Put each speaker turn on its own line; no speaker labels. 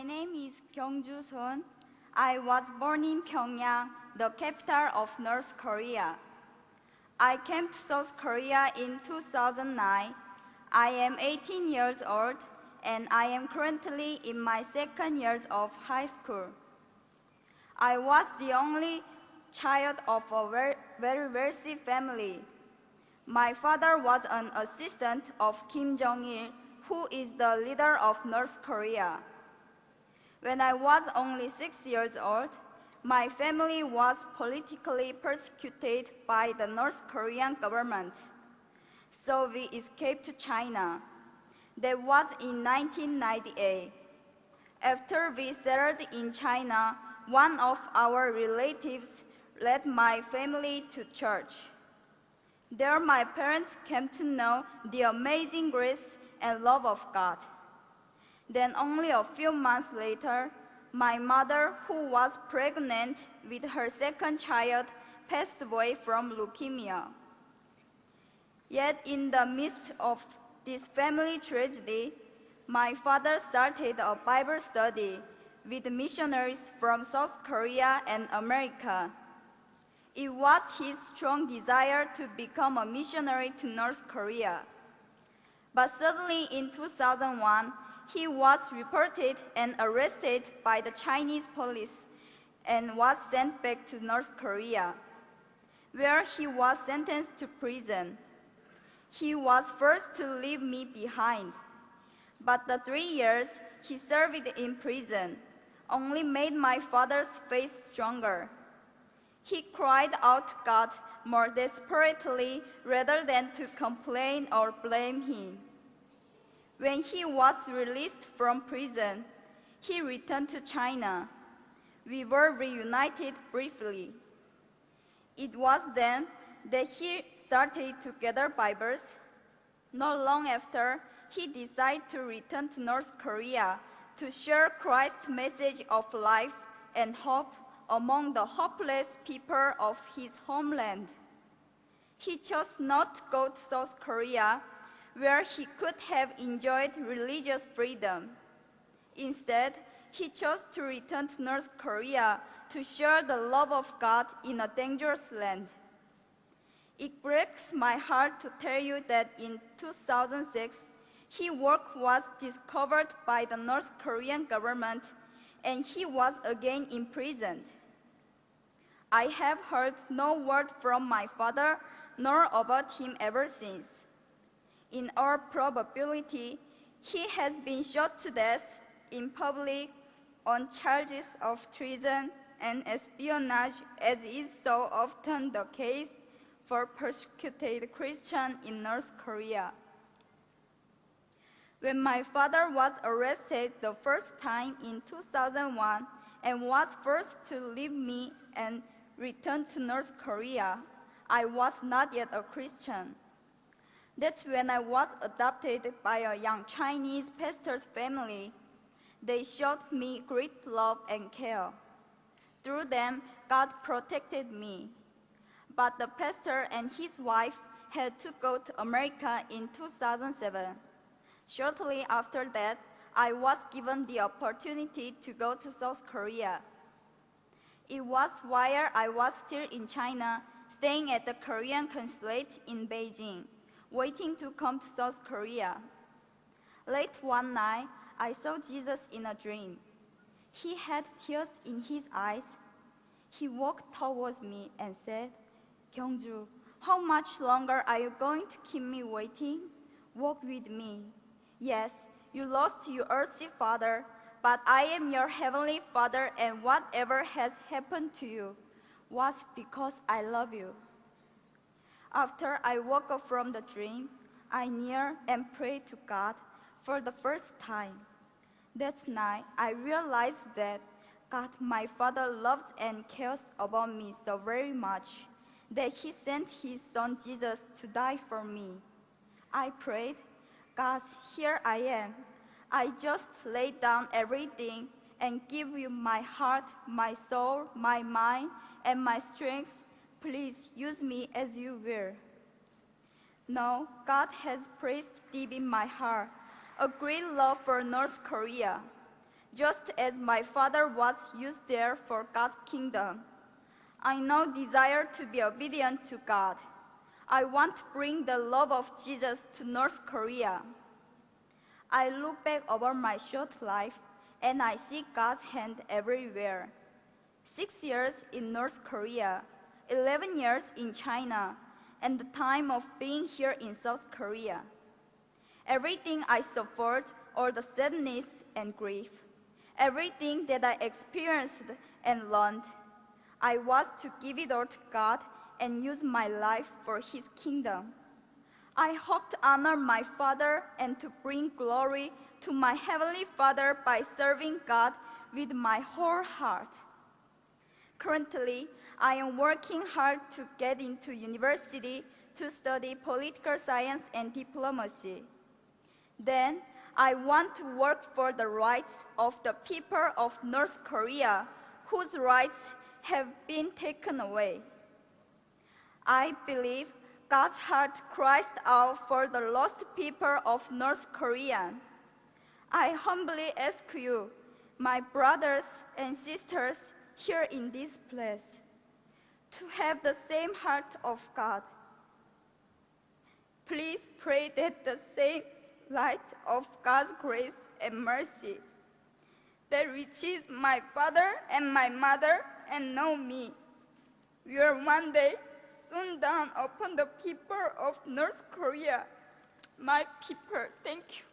My name is Kyungju Son. I was born in Pyongyang, the capital of North Korea. I came to South Korea in 2009. I am 18 years old and I am currently in my second year of high school. I was the only child of a very wealthy family. My father was an assistant of Kim Jong-il, who is the leader of North Korea. When I was only 6 years old, my family was politically persecuted by the North Korean government. So we escaped to China. That was in 1998. After we settled in China, one of our relatives led my family to church. There my parents came to know the amazing grace and love of God. Then only a few months later, my mother, who was pregnant with her second child, passed away from leukemia. Yet in the midst of this family tragedy, my father started a Bible study with missionaries from South Korea and America. It was his strong desire to become a missionary to North Korea. But suddenly in 2001, he was reported and arrested by the Chinese police and was sent back to North Korea, where he was sentenced to prison. He was forced to leave me behind, but the 3 years he served in prison only made my father's faith stronger. He cried out to God more desperately rather than to complain or blame him. When he was released from prison, he returned to China. We were reunited briefly. It was then that he started to gather Bibles. Not long after, he decided to return to North Korea to share Christ's message of life and hope among the hopeless people of his homeland. He chose not to go to South Korea, where he could have enjoyed religious freedom. Instead, he chose to return to North Korea to share the love of God in a dangerous land. It breaks my heart to tell you that in 2006, his work was discovered by the North Korean government and he was again imprisoned. I have heard no word from my father nor about him ever since. In all probability, he has been shot to death in public on charges of treason and espionage, as is so often the case for persecuted Christians in North Korea. When my father was arrested the first time in 2001 and was forced to leave me and return to North Korea, I was not yet a Christian. That's when I was adopted by a young Chinese pastor's family. They showed me great love and care. Through them, God protected me. But the pastor and his wife had to go to America in 2007. Shortly after that, I was given the opportunity to go to South Korea. It was while I was still in China, staying at the Korean consulate in Beijing, waiting to come to South Korea. Late one night, I saw Jesus in a dream. He had tears in his eyes. He walked towards me and said, "Kyungju, how much longer are you going to keep me waiting? Walk with me. Yes, you lost your earthly father, but I am your heavenly Father, and whatever has happened to you was because I love you." After I woke up from the dream, I kneeled and prayed to God for the first time. That night, I realized that God, my Father, loves and cares about me so very much that He sent His Son Jesus to die for me. I prayed, "God, here I am. I just lay down everything and give you my heart, my soul, my mind, and my strength. Please use me as you will." Now, God has placed deep in my heart a great love for North Korea. just as my father was used there for God's kingdom. I now desire to be obedient to God. I want to bring the love of Jesus to North Korea. I look back over my short life and I see God's hand everywhere. 6 years in North Korea, 11 years in China, and the time of being here in South Korea. Everything I suffered, all the sadness and grief, everything that I experienced and learned, I was to give it all to God and use my life for His kingdom. I hope to honor my Father and to bring glory to my Heavenly Father by serving God with my whole heart. Currently, I am working hard to get into university to study political science and diplomacy. Then, I want to work for the rights of the people of North Korea, whose rights have been taken away. I believe God's heart cries out for the lost people of North Korea. I humbly ask you, my brothers and sisters here in this place, to have the same heart of God. Please pray that the same light of God's grace and mercy that reaches my father and my mother and know me will one day soon dawn upon the people of North Korea. My people, thank you.